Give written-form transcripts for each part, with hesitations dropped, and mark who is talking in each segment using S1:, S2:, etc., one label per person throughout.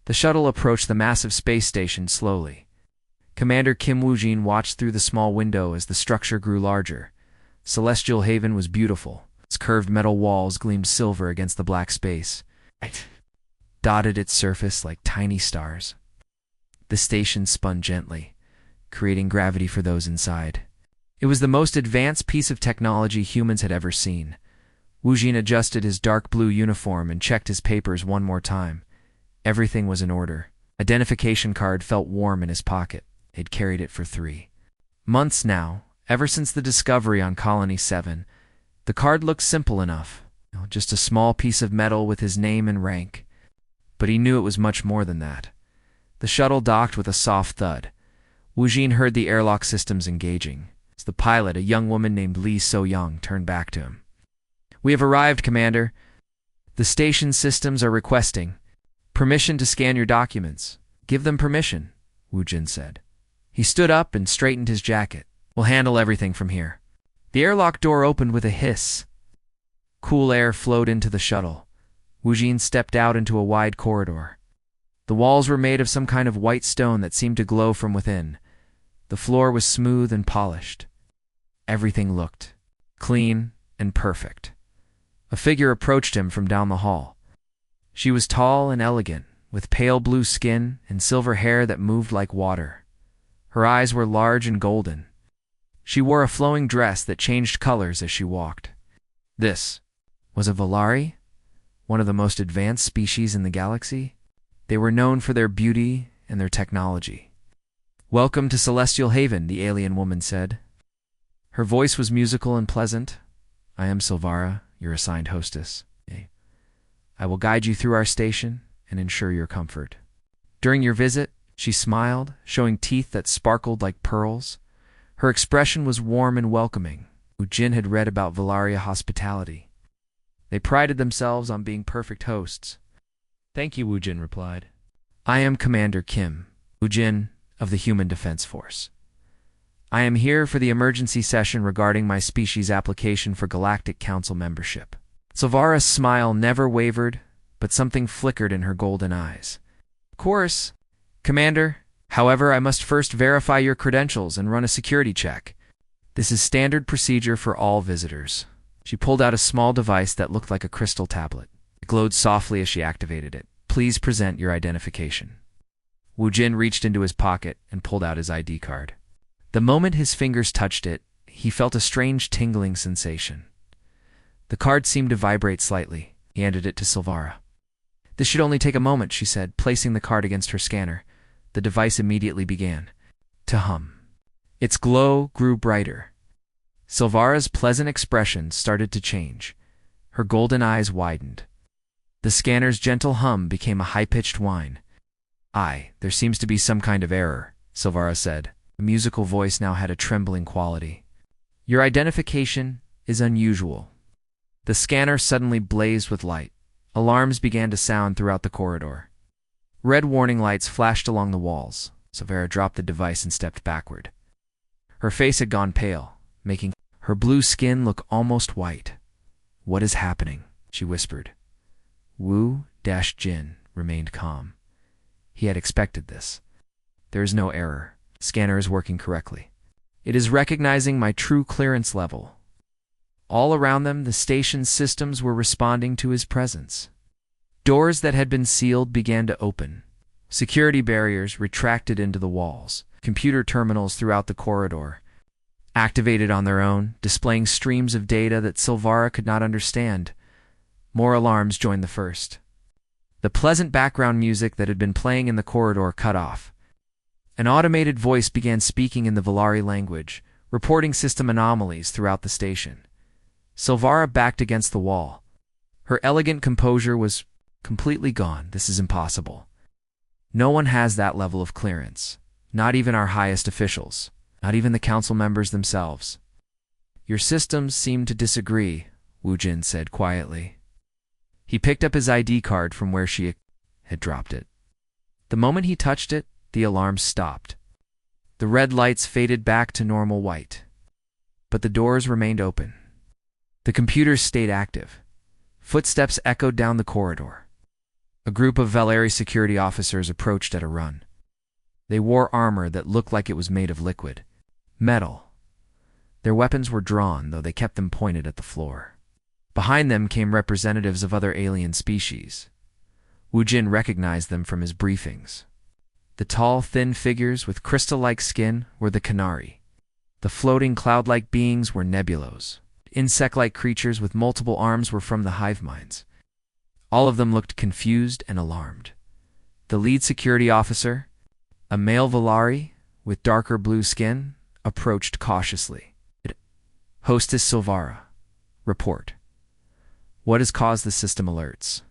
S1: The shuttle approached the massive space station slowly. Commander Kim Woo-jin watched through the small window as the structure grew larger. Celestial Haven was beautiful. Its curved metal walls gleamed silver against the black space, dotted its surface like tiny stars. The station spun gently, creating gravity for those inside. It was the most advanced piece of technology humans had ever seen. Woo-jin adjusted his dark blue uniform and checked his papers one more time. Everything was in order. Identification card felt warm in his pocket. He'd carried it for 3 months now, ever since the discovery on Colony 7. The card looked simple enough, just a small piece of metal with his name and rank. But he knew it was much more than that. The shuttle docked with a soft thud. Woo-jin heard the airlock systems engaging. As the pilot, a young woman named Lee So-young, turned back to him. "We have arrived, Commander. The station systems are requesting permission to scan your documents." "Give them permission," Woo-jin said. He stood up and straightened his jacket. "We'll handle everything from here." The airlock door opened with a hiss. Cool air flowed into the shuttle. Woo-jin stepped out into a wide corridor. The walls were made of some kind of white stone that seemed to glow from within. The floor was smooth and polished. Everything looked clean and perfect. A figure approached him from down the hall. She was tall and elegant, with pale blue skin and silver hair that moved like water. Her eyes were large and golden. She wore a flowing dress that changed colors as she walked. This was a Valari, one of the most advanced species in the galaxy. They were known for their beauty and their technology. "Welcome to Celestial Haven," the alien woman said. Her voice was musical and pleasant. "I am Silvara, your assigned hostess. I will guide you through our station and ensure your comfort. During your visit," she smiled, showing teeth that sparkled like pearls. Her expression was warm and welcoming. Woo-jin had read about Valaria hospitality. They prided themselves on being perfect hosts. "Thank you," Woo-jin replied. "I am Commander Kim Woo-jin of the Human Defense Force. I am here for the emergency session regarding my species' application for Galactic Council membership." Silvara's smile never wavered, but something flickered in her golden eyes. "Of course, Commander. However, I must first verify your credentials and run a security check. This is standard procedure for all visitors." She pulled out a small device that looked like a crystal tablet. It glowed softly as she activated it. "Please present your identification." Woo-jin reached into his pocket and pulled out his ID card. The moment his fingers touched it, he felt a strange tingling sensation. The card seemed to vibrate slightly. He handed it to Silvara. "This should only take a moment," she said, placing the card against her scanner. The device immediately began to hum. Its glow grew brighter. Silvara's pleasant expression started to change. Her golden eyes widened. The scanner's gentle hum became a high-pitched whine. There seems to be some kind of error," Silvara said. The musical voice now had a trembling quality. "Your identification is unusual." The scanner suddenly blazed with light. Alarms began to sound throughout the corridor. Red warning lights flashed along the walls. Silvara dropped the device and stepped backward. Her face had gone pale, making her blue skin look almost white. "What is happening?" she whispered. Woo-jin remained calm. He had expected this. "There is no error. The scanner is working correctly. It is recognizing my true clearance level." All around them, the station's systems were responding to his presence. Doors that had been sealed began to open. Security barriers retracted into the walls. Computer terminals throughout the corridor activated on their own, displaying streams of data that Silvara could not understand. More alarms joined the first. The pleasant background music that had been playing in the corridor cut off. An automated voice began speaking in the Valari language, reporting system anomalies throughout the station. Silvara backed against the wall. Her elegant composure was completely gone. "This is impossible. No one has that level of clearance. Not even our highest officials. Not even the council members themselves." "Your systems seem to disagree," Woo-jin said quietly. He picked up his ID card from where she had dropped it. The moment he touched it, the alarm stopped. The red lights faded back to normal white. But the doors remained open. The computers stayed active. Footsteps echoed down the corridor. A group of Valeri security officers approached at a run. They wore armor that looked like it was made of liquid metal. Their weapons were drawn, though they kept them pointed at the floor. Behind them came representatives of other alien species. Wu Jin recognized them from his briefings. The tall, thin figures with crystal-like skin were the Canari. The floating cloud-like beings were Nebulos. Insect-like creatures with multiple arms were from the hive minds. All of them looked confused and alarmed. The lead security officer, a male Valari with darker blue skin, approached cautiously. Hostess Silvara, report. What has caused the system alerts?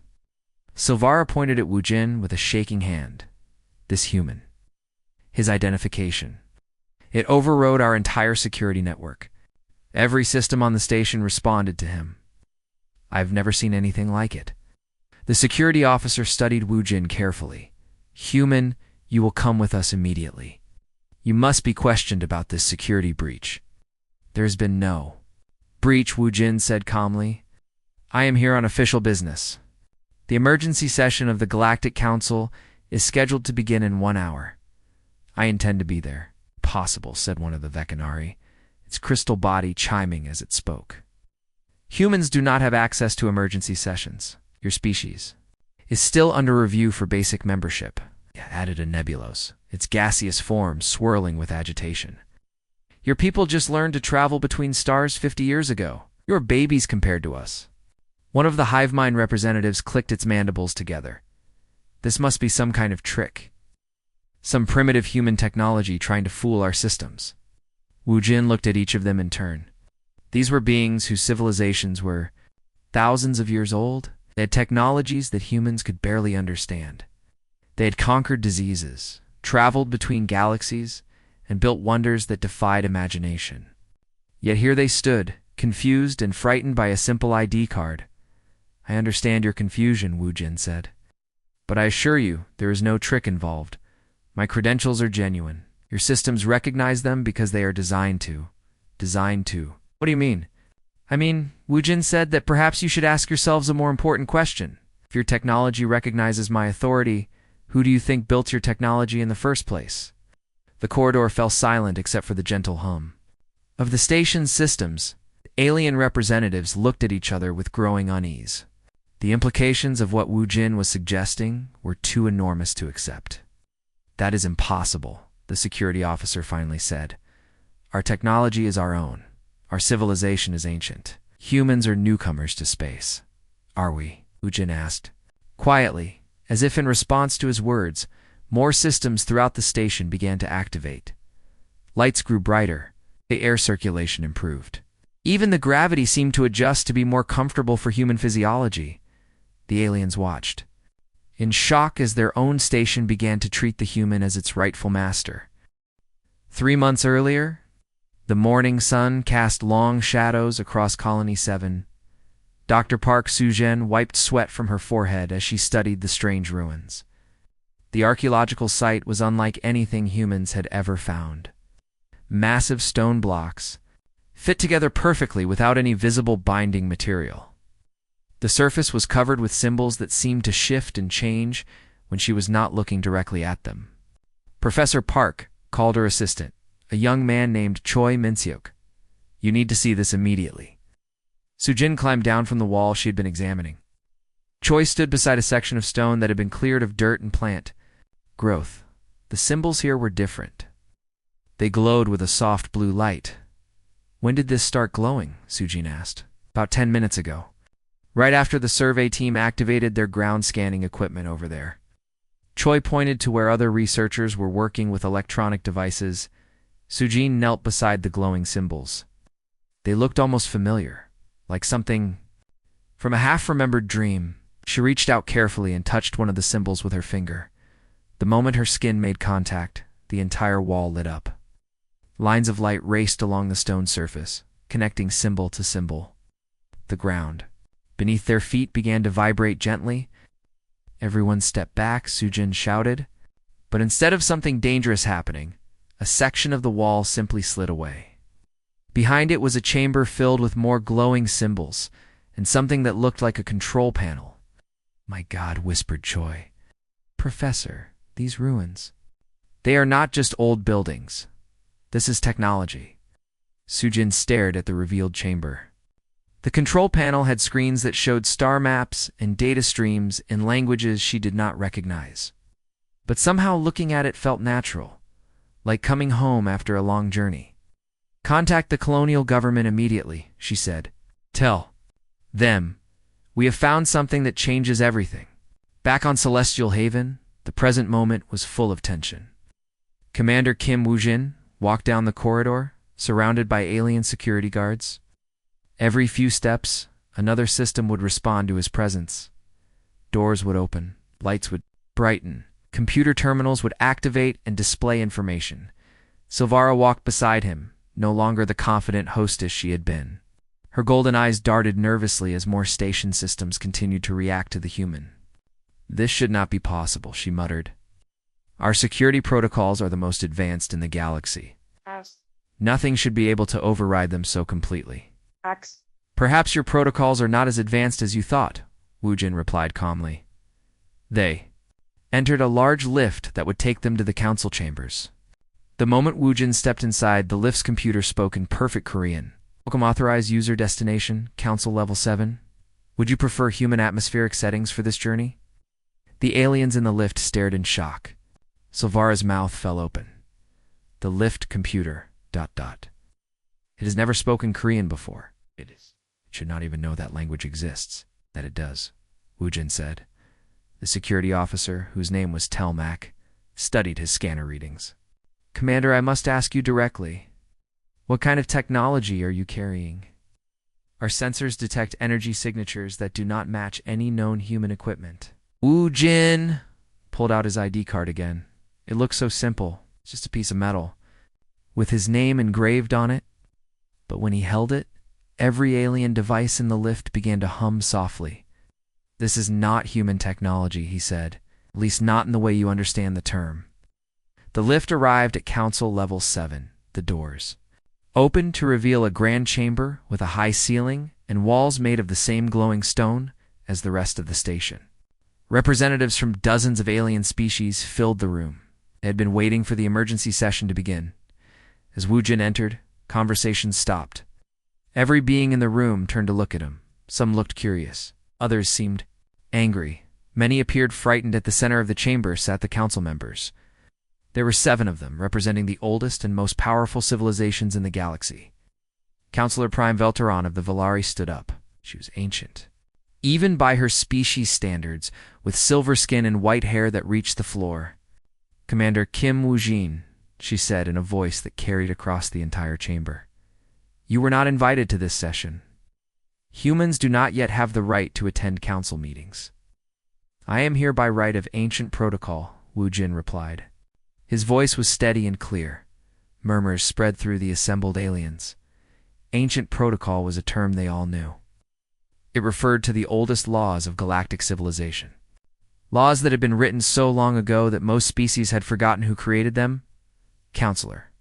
S1: Silvara pointed at Wu Jin with a shaking hand. This human. His identification. It overrode our entire security network. Every system on the station responded to him. I've never seen anything like it. The security officer studied Wu Jin carefully. Human, you will come with us immediately. You must be questioned about this security breach. There has been no breach, Wu Jin said calmly. I am here on official business. The emergency session of the Galactic Council is scheduled to begin in 1 hour. I intend to be there. Possible, said one of the Vecanari, its crystal body chiming as it spoke. Humans do not have access to emergency sessions. Your species is still under review for basic membership, added a Nebulos, its gaseous form swirling with agitation. Your people just learned to travel between stars 50 years ago. You're babies compared to us. One of the hive mind representatives clicked its mandibles together. This must be some kind of trick. Some primitive human technology trying to fool our systems. Wu Jin looked at each of them in turn. These were beings whose civilizations were thousands of years old. They had technologies that humans could barely understand. They had conquered diseases, traveled between galaxies, and built wonders that defied imagination. Yet here they stood, confused and frightened by a simple ID card. I understand your confusion, Wu Jin said. But I assure you, there is no trick involved. My credentials are genuine. Your systems recognize them because they are designed to. Designed to. What do you mean? I mean, Wu Jin said that perhaps you should ask yourselves a more important question. If your technology recognizes my authority, who do you think built your technology in the first place? The corridor fell silent except for the gentle hum of the station's systems. Alien representatives looked at each other with growing unease. The implications of what Wu Jin was suggesting were too enormous to accept. That is impossible, the security officer finally said. Our technology is our own. Our civilization is ancient. Humans are newcomers to space. Are we? Wu Jin asked. Quietly, as if in response to his words, more systems throughout the station began to activate. Lights grew brighter. The air circulation improved. Even the gravity seemed to adjust to be more comfortable for human physiology. The aliens watched, in shock as their own station began to treat the human as its rightful master. 3 months earlier, the morning sun cast long shadows across Colony 7. Dr. Park Soo-Jen wiped sweat from her forehead as she studied the strange ruins. The archaeological site was unlike anything humans had ever found. Massive stone blocks, fit together perfectly without any visible binding material. The surface was covered with symbols that seemed to shift and change when she was not looking directly at them. Professor Park called her assistant, a young man named Choi Min-seok. You need to see this immediately. Soo-Jin climbed down from the wall she had been examining. Choi stood beside a section of stone that had been cleared of dirt and plant growth. The symbols here were different. They glowed with a soft blue light. When did this start glowing? Soo-Jin asked. About 10 minutes ago. Right after the survey team activated their ground scanning equipment over there. Choi pointed to where other researchers were working with electronic devices. Soo-Jin knelt beside the glowing symbols. They looked almost familiar, like something from a half-remembered dream. She reached out carefully and touched one of the symbols with her finger. The moment her skin made contact, the entire wall lit up. Lines of light raced along the stone surface, connecting symbol to symbol. The ground beneath their feet began to vibrate gently. Everyone stepped back, Soo-Jin shouted. But instead of something dangerous happening, a section of the wall simply slid away. Behind it was a chamber filled with more glowing symbols and something that looked like a control panel. My God, whispered Choi. Professor, these ruins. They are not just old buildings. This is technology. Sujin stared at the revealed chamber. The control panel had screens that showed star maps and data streams in languages she did not recognize. But somehow looking at it felt natural, like coming home after a long journey. Contact the colonial government immediately, she said. Tell them we have found something that changes everything. Back on Celestial Haven, the present moment was full of tension. Commander Kim Woo-jin walked down the corridor, surrounded by alien security guards. Every few steps, another system would respond to his presence. Doors would open, lights would brighten, computer terminals would activate and display information. Silvara walked beside him, no longer the confident hostess she had been. Her golden eyes darted nervously as more station systems continued to react to the human. This should not be possible, she muttered. Our security protocols are the most advanced in the galaxy. Nothing should be able to override them so completely. Perhaps your protocols are not as advanced as you thought, Woo-jin replied calmly. They entered a large lift that would take them to the council chambers. The moment Woo-jin stepped inside, the lift's computer spoke in perfect Korean. Welcome, authorized user destination, Council Level 7. Would you prefer human atmospheric settings for this journey? The aliens in the lift stared in shock. Silvara's mouth fell open. The lift computer, ... It has never spoken Korean before. It should not even know that language exists. That it does, Woo-jin said. The security officer, whose name was Telmac, studied his scanner readings. Commander, I must ask you directly. What kind of technology are you carrying? Our sensors detect energy signatures that do not match any known human equipment. Woo-jin pulled out his ID card again. It looked so simple, just a piece of metal, with his name engraved on it. But when he held it, every alien device in the lift began to hum softly. This is not human technology, he said, at least not in the way you understand the term. The lift arrived at Council Level 7, the doors opened to reveal a grand chamber with a high ceiling and walls made of the same glowing stone as the rest of the station. Representatives from dozens of alien species filled the room. They had been waiting for the emergency session to begin. As Woo-jin entered, conversations stopped. Every being in the room turned to look at him. Some looked curious. Others seemed angry. Many appeared frightened. At the center of the chamber sat the council members. There were 7 of them, representing the oldest and most powerful civilizations in the galaxy. Counselor Prime Velteron of the Valari stood up. She was ancient, even by her species standards, with silver skin and white hair that reached the floor. Commander Kim Woo-jin, she said in a voice that carried across the entire chamber. You were not invited to this session. Humans do not yet have the right to attend council meetings. I am here by right of ancient protocol, Woo-jin replied. His voice was steady and clear. Murmurs spread through the assembled aliens. Ancient protocol was a term they all knew. It referred to the oldest laws of galactic civilization. Laws that had been written so long ago that most species had forgotten who created them. Counselor.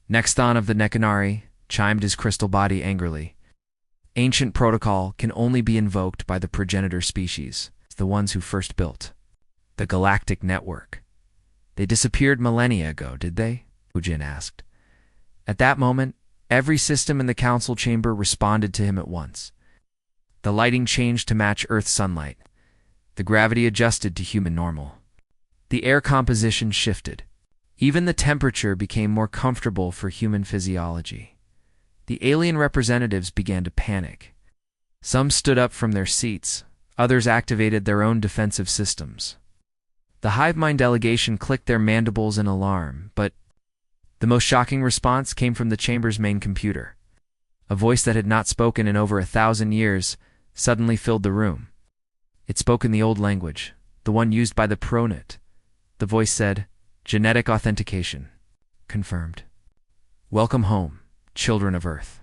S1: Nexthon of the Nekanari chimed his crystal body angrily. Ancient protocol can only be invoked by the progenitor species, the ones who first built the Galactic network. They disappeared millennia ago, did they? Woo-jin asked. At that moment, every system in the council chamber responded to him at once. The lighting changed to match Earth's sunlight. The gravity adjusted to human normal. The air composition shifted. Even the temperature became more comfortable for human physiology. The alien representatives began to panic. Some stood up from their seats. Others activated their own defensive systems. The hive mind delegation clicked their mandibles in alarm, but the most shocking response came from the chamber's main computer. A voice that had not spoken in over 1,000 years suddenly filled the room. It spoke in the old language, the one used by the Pronet. The voice said, Genetic authentication. Confirmed. Welcome home, children of Earth.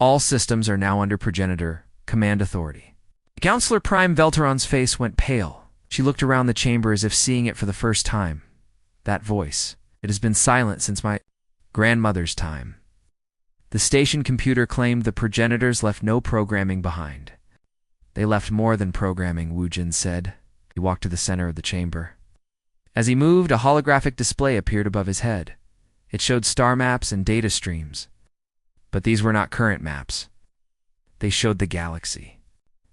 S1: All systems are now under progenitor command authority. Counselor Prime Velteron's face went pale. She looked around the chamber as if seeing it for the first time. That voice. It has been silent since my grandmother's time. The station computer claimed the progenitors left no programming behind. They left more than programming, Wu Jin said. He walked to the center of the chamber. As he moved, a holographic display appeared above his head. It showed star maps and data streams. But these were not current maps. They showed the galaxy.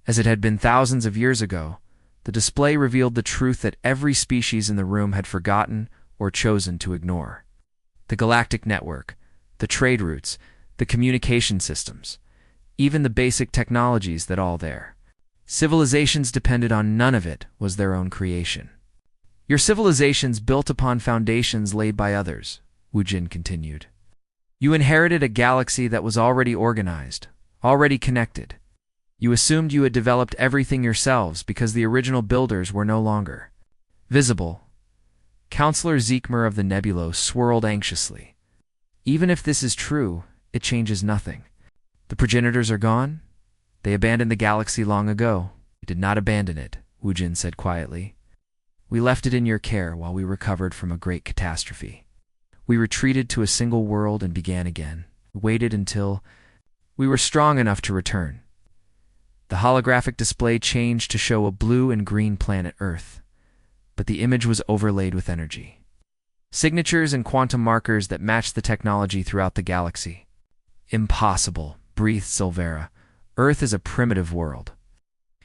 S1: As it had been thousands of years ago, the display revealed the truth that every species in the room had forgotten or chosen to ignore. The galactic network, the trade routes, the communication systems, even the basic technologies that all there. Civilizations depended on none of it was their own creation. Your civilizations built upon foundations laid by others, Wu Jin continued. You inherited a galaxy that was already organized, already connected. You assumed you had developed everything yourselves because the original builders were no longer visible. Counselor Zeekmer of the Nebulos swirled anxiously. Even if this is true, it changes nothing. The progenitors are gone? They abandoned the galaxy long ago. We did not abandon it, Wu Jin said quietly. We left it in your care while we recovered from a great catastrophe. We retreated to a single world and began again. We waited until we were strong enough to return. The holographic display changed to show a blue and green planet Earth, but the image was overlaid with energy. Signatures and quantum markers that matched the technology throughout the galaxy. Impossible, breathed Silvera. Earth is a primitive world.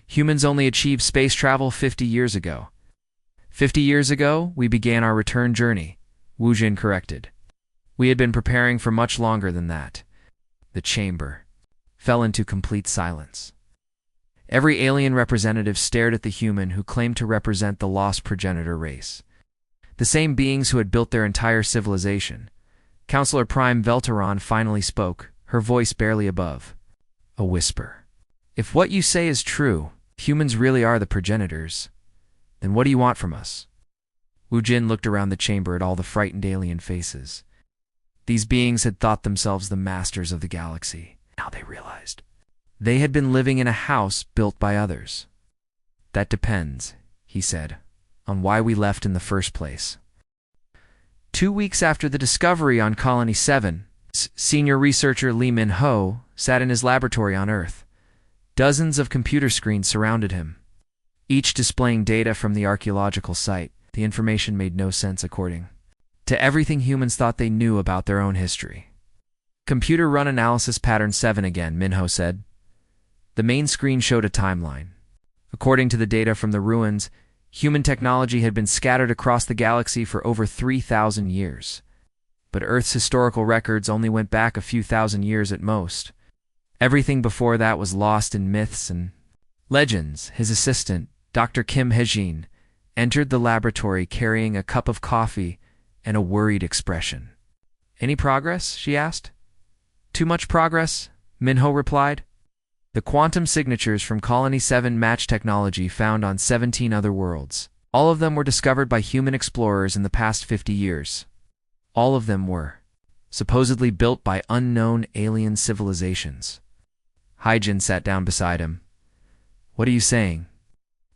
S1: Humans only achieved space travel 50 years ago. 50 years ago, we began our return journey, Wu Jin corrected. We had been preparing for much longer than that. The chamber fell into complete silence. Every alien representative stared at the human who claimed to represent the lost progenitor race. The same beings who had built their entire civilization. Counselor Prime Velteron finally spoke, her voice barely above a whisper. If what you say is true, humans really are the progenitors, then what do you want from us? Wu Jin looked around the chamber at all the frightened alien faces. These beings had thought themselves the masters of the galaxy. Now they realized they had been living in a house built by others. That depends, he said, on why we left in the first place. 2 weeks after the discovery on Colony 7, senior researcher Lee Min-ho sat in his laboratory on Earth. Dozens of computer screens surrounded him, each displaying data from the archaeological site. The information made no sense according to everything humans thought they knew about their own history. Computer run analysis pattern 7 again, Min-ho said. The main screen showed a timeline. According to the data from the ruins, human technology had been scattered across the galaxy for over 3,000 years. But Earth's historical records only went back a few thousand years at most. Everything before that was lost in myths and legends. His assistant, Dr. Kim Hejin, entered the laboratory carrying a cup of coffee and a worried expression. Any progress? She asked. Too much progress, Min-ho replied. The quantum signatures from Colony 7 match technology found on 17 other worlds. All of them were discovered by human explorers in the past 50 years. All of them were supposedly built by unknown alien civilizations. Haijin sat down beside him. What are you saying?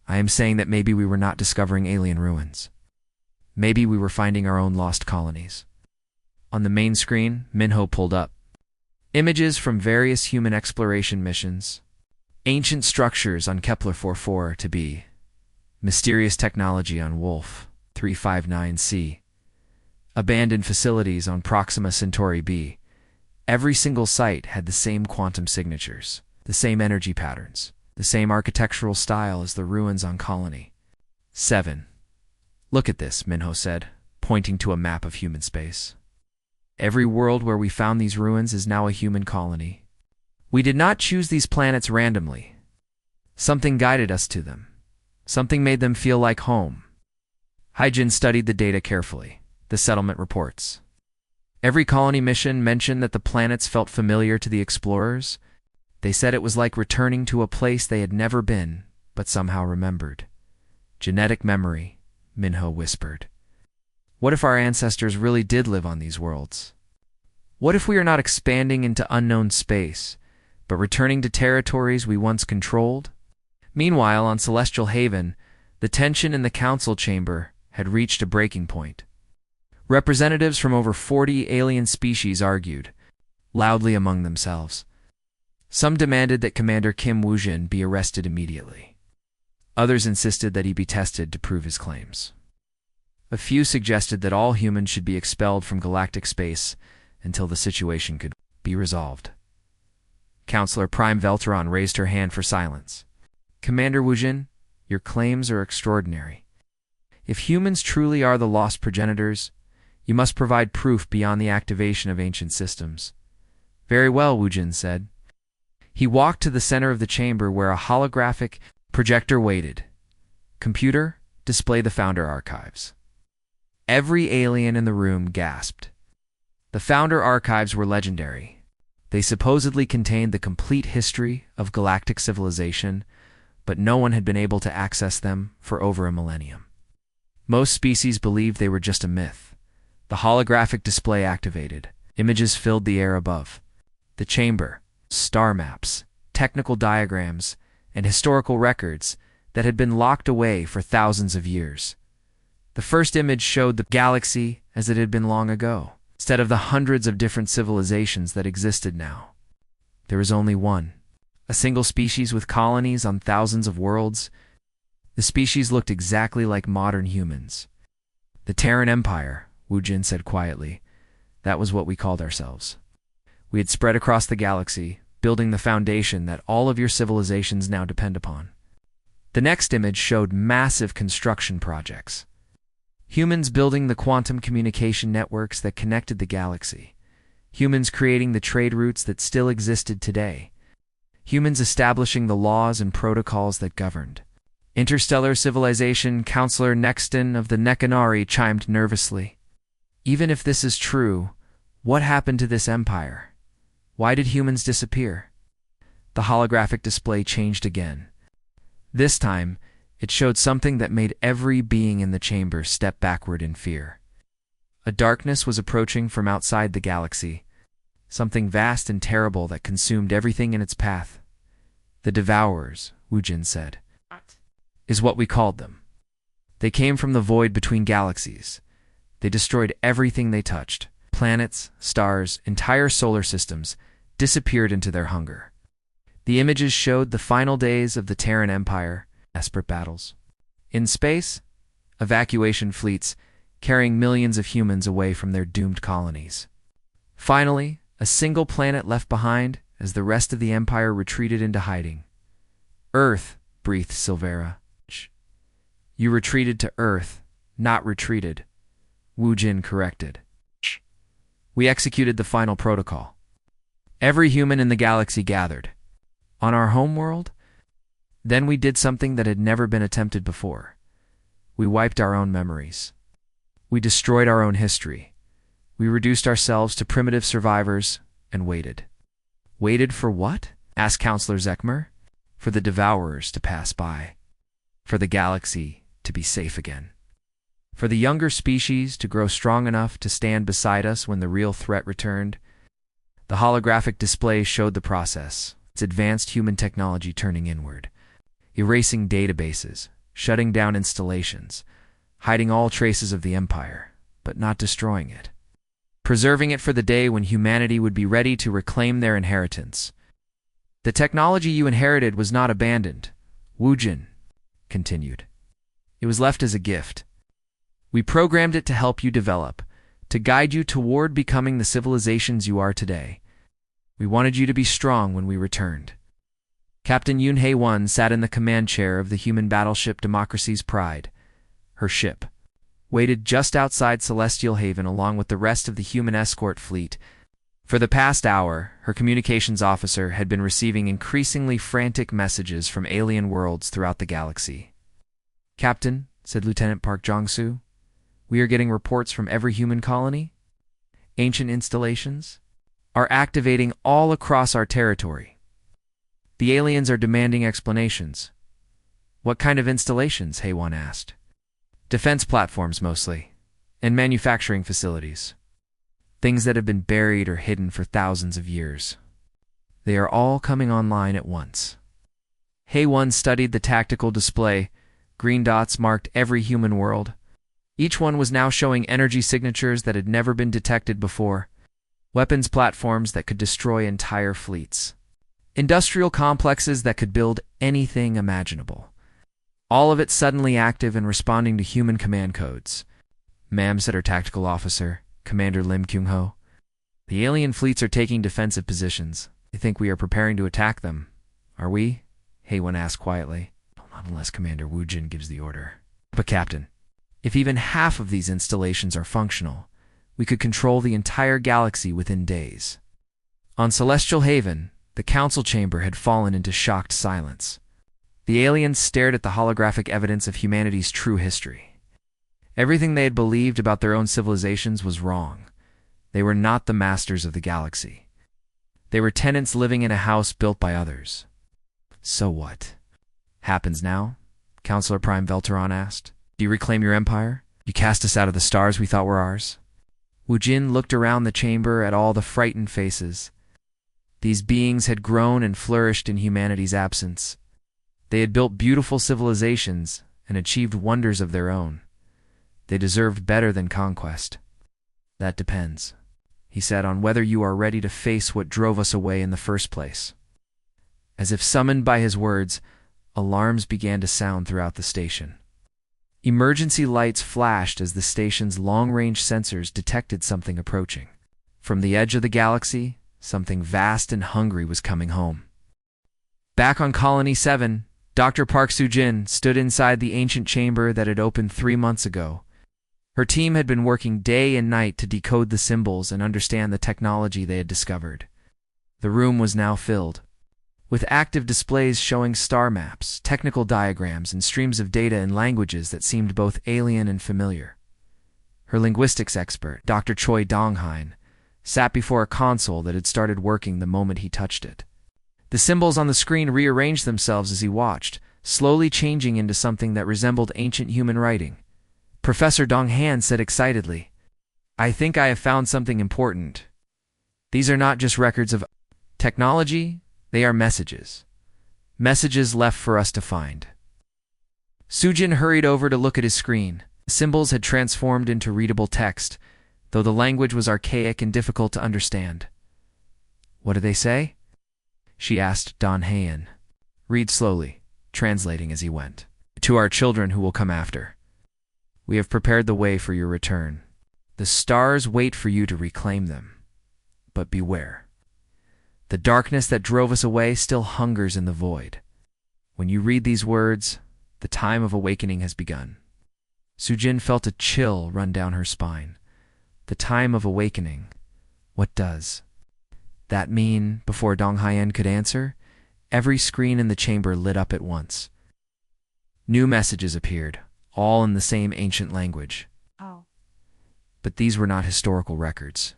S1: I am saying that maybe we were not discovering alien ruins. Maybe we were finding our own lost colonies. On the main screen, Min-ho pulled up images from various human exploration missions. Ancient structures on Kepler 44 to be. Mysterious technology on Wolf 359c. Abandoned facilities on Proxima Centauri b. Every single site had the same quantum signatures, the same energy patterns, the same architectural style as the ruins on Colony 7. Look at this, Min-ho said, pointing to a map of human space. Every world where we found these ruins is now a human colony. We did not choose these planets randomly. Something guided us to them. Something made them feel like home. Haijin studied the data carefully, the settlement reports. Every colony mission mentioned that the planets felt familiar to the explorers. They said it was like returning to a place they had never been, but somehow remembered. Genetic memory, Min-ho whispered. What if our ancestors really did live on these worlds? What if we are not expanding into unknown space, but returning to territories we once controlled? Meanwhile, on Celestial Haven, the tension in the council chamber had reached a breaking point. Representatives from over 40 alien species argued, loudly among themselves. Some demanded that Commander Kim Woo-jin be arrested immediately. Others insisted that he be tested to prove his claims. A few suggested that all humans should be expelled from galactic space until the situation could be resolved. Counselor Prime Velteron raised her hand for silence. Commander Woo-jin, your claims are extraordinary. If humans truly are the lost progenitors, you must provide proof beyond the activation of ancient systems. Very well, Woo-jin said. He walked to the center of the chamber where a holographic projector waited. Computer, display the Founder Archives. Every alien in the room gasped. The Founder Archives were legendary. They supposedly contained the complete history of galactic civilization, but no one had been able to access them for over a millennium. Most species believed they were just a myth. The holographic display activated. Images filled the air above. The chamber, star maps, technical diagrams, and historical records that had been locked away for thousands of years. The first image showed the galaxy as it had been long ago, instead of the hundreds of different civilizations that existed now. There was only one, a single species with colonies on thousands of worlds. The species looked exactly like modern humans. The Terran Empire, Woo-jin said quietly. That was what we called ourselves. We had spread across the galaxy, building the foundation that all of your civilizations now depend upon. The next image showed massive construction projects. Humans building the quantum communication networks that connected the galaxy. Humans creating the trade routes that still existed today. Humans establishing the laws and protocols that governed. Interstellar Civilization Counselor Nexton of the Nekanari chimed nervously. Even if this is true, what happened to this empire? Why did humans disappear? The holographic display changed again. This time, it showed something that made every being in the chamber step backward in fear. A darkness was approaching from outside the galaxy, something vast and terrible that consumed everything in its path. The Devourers, Woo-jin said, is what we called them. They came from the void between galaxies. They destroyed everything they touched. Planets, stars, entire solar systems disappeared into their hunger. The images showed the final days of the Terran Empire, desperate battles. In space, evacuation fleets carrying millions of humans away from their doomed colonies. Finally, a single planet left behind as the rest of the Empire retreated into hiding. Earth, breathed Silvera. You retreated to Earth, not retreated, Woo-jin corrected. We executed the final protocol. Every human in the galaxy gathered. On our homeworld, then we did something that had never been attempted before. We wiped our own memories. We destroyed our own history. We reduced ourselves to primitive survivors and waited. Waited for what? Asked Counselor Zekmer. For the Devourers to pass by. For the galaxy to be safe again. For the younger species to grow strong enough to stand beside us when the real threat returned. The holographic display showed the process, its advanced human technology turning inward, erasing databases, shutting down installations, hiding all traces of the Empire, but not destroying it, preserving it for the day when humanity would be ready to reclaim their inheritance. The technology you inherited was not abandoned, Woo-jin continued. It was left as a gift. We programmed it to help you develop, to guide you toward becoming the civilizations you are today. We wanted you to be strong when we returned. Captain Yoon Hae-won sat in the command chair of the human battleship Democracy's Pride. Her ship waited just outside Celestial Haven along with the rest of the human escort fleet. For the past hour, her communications officer had been receiving increasingly frantic messages from alien worlds throughout the galaxy. Captain, said Lieutenant Park Jong-soo, we are getting reports from every human colony. Ancient installations are activating all across our territory. The aliens are demanding explanations. What kind of installations? Hae-won asked. Defense platforms mostly, and manufacturing facilities. Things that have been buried or hidden for thousands of years. They are all coming online at once. Hae-won studied the tactical display. Green dots marked every human world. Each one was now showing energy signatures that had never been detected before. Weapons platforms that could destroy entire fleets. Industrial complexes that could build anything imaginable. All of it suddenly active and responding to human command codes. "Ma'am," said her tactical officer, Commander Lim Kyung-ho. "The alien fleets are taking defensive positions. They think we are preparing to attack them. Are we?" Haewon asked quietly. "Not unless Commander Woo-jin gives the order." "But Captain, if even half of these installations are functional, we could control the entire galaxy within days." On Celestial Haven, the council chamber had fallen into shocked silence. The aliens stared at the holographic evidence of humanity's true history. Everything they had believed about their own civilizations was wrong. They were not the masters of the galaxy. They were tenants living in a house built by others. "So what happens now?" Counselor Prime Velteron asked. "Do you reclaim your empire? You cast us out of the stars we thought were ours?" Woo-jin looked around the chamber at all the frightened faces. These beings had grown and flourished in humanity's absence. They had built beautiful civilizations and achieved wonders of their own. They deserved better than conquest. "That depends," he said, "on whether you are ready to face what drove us away in the first place." As if summoned by his words, alarms began to sound throughout the station. Emergency lights flashed as the station's long-range sensors detected something approaching. From the edge of the galaxy, something vast and hungry was coming home. Back on Colony 7, Dr. Park Soo-jin stood inside the ancient chamber that had opened 3 months ago. Her team had been working day and night to decode the symbols and understand the technology they had discovered. The room was now filled with active displays showing star maps, technical diagrams, and streams of data in languages that seemed both alien and familiar. Her linguistics expert, Dr. Choi Dong-hein, sat before a console that had started working the moment he touched it. The symbols on the screen rearranged themselves as he watched, slowly changing into something that resembled ancient human writing. Professor Dong-han said excitedly, "I think I have found something important. These are not just records of technology, they are messages. Messages left for us to find." Soo-jin hurried over to look at his screen. The symbols had transformed into readable text, though the language was archaic and difficult to understand. "What do they say?" she asked Dong-han. "Read slowly," translating as he went. "To our children who will come after. We have prepared the way for your return. The stars wait for you to reclaim them. But beware. The darkness that drove us away still hungers in the void. When you read these words, the time of awakening has begun." Soo-jin felt a chill run down her spine. The time of awakening. What does that mean? Before Dong-hyen could answer, every screen in the chamber lit up at once. New messages appeared, all in the same ancient language. But these were not historical records.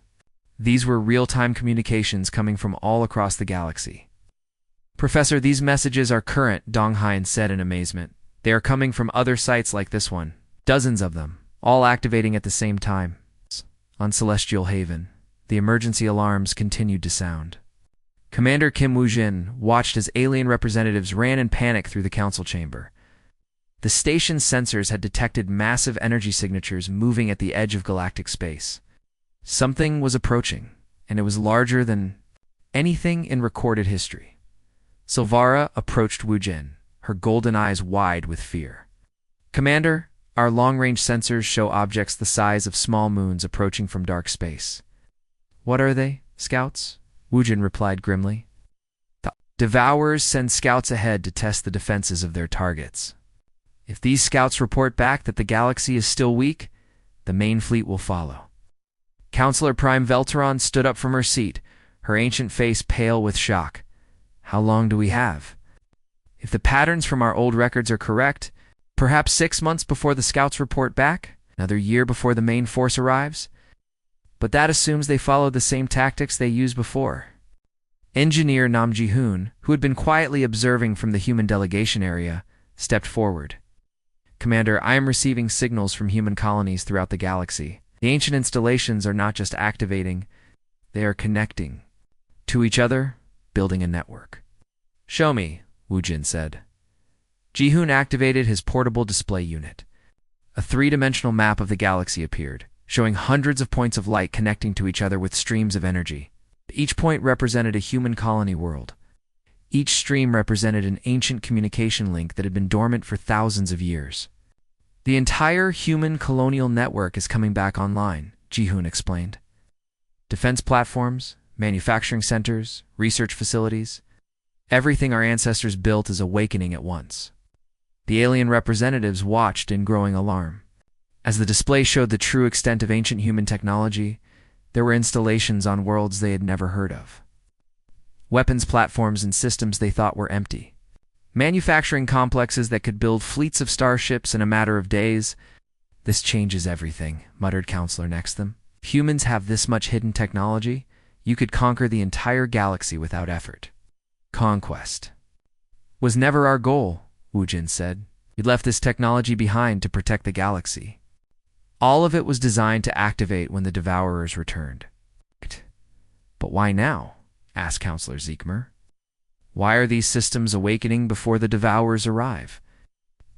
S1: These were real-time communications coming from all across the galaxy. "Professor, these messages are current," Dong-hein said in amazement. "They are coming from other sites like this one. Dozens of them, all activating at the same time." On Celestial Haven, the emergency alarms continued to sound. Commander Kim Woo-jin watched as alien representatives ran in panic through the council chamber. The station's sensors had detected massive energy signatures moving at the edge of galactic space. Something was approaching, and it was larger than anything in recorded history. Silvara approached Woo-jin, her golden eyes wide with fear. "Commander, our long-range sensors show objects the size of small moons approaching from dark space." "What are they, scouts?" Woo-jin replied grimly. "The Devourers send scouts ahead to test the defenses of their targets. If these scouts report back that the galaxy is still weak, the main fleet will follow." Counselor Prime Velteron stood up from her seat, her ancient face pale with shock. "How long do we have? If the patterns from our old records are correct, perhaps 6 months before the scouts report back, another year before the main force arrives. But that assumes they follow the same tactics they used before." Engineer Nam Ji-hoon, who had been quietly observing from the human delegation area, stepped forward. "Commander, I am receiving signals from human colonies throughout the galaxy. The ancient installations are not just activating, they are connecting to each other, building a network." "Show me," Woo-jin said. Ji-hoon activated his portable display unit. A 3-dimensional map of the galaxy appeared, showing hundreds of points of light connecting to each other with streams of energy. Each point represented a human colony world. Each stream represented an ancient communication link that had been dormant for thousands of years. The entire human colonial network is coming back online, Ji-hoon explained. Defense platforms, manufacturing centers, research facilities, everything our ancestors built is awakening at once. The alien representatives watched in growing alarm. As the display showed the true extent of ancient human technology, there were installations on worlds they had never heard of. Weapons platforms and systems they thought were empty. Manufacturing complexes that could build fleets of starships in a matter of days. "This changes everything," muttered Counselor next them. "If humans have this much hidden technology, you could conquer the entire galaxy without effort." "Conquest was never our goal," Woo-jin said. "We left this technology behind to protect the galaxy. All of it was designed to activate when the Devourers returned." "But why now?" asked Counselor Zeekmer. "Why are these systems awakening before the Devourers arrive?"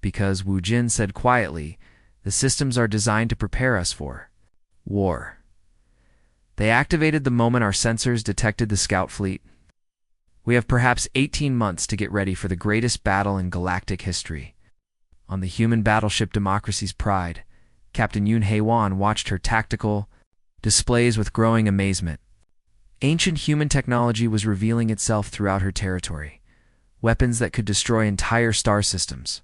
S1: "Because," Woo-jin said quietly, "the systems are designed to prepare us for war. They activated the moment our sensors detected the scout fleet. We have perhaps 18 months to get ready for the greatest battle in galactic history." On the human battleship Democracy's Pride, Captain Yoon Hae-won watched her tactical displays with growing amazement. Ancient human technology was revealing itself throughout her territory. Weapons that could destroy entire star systems.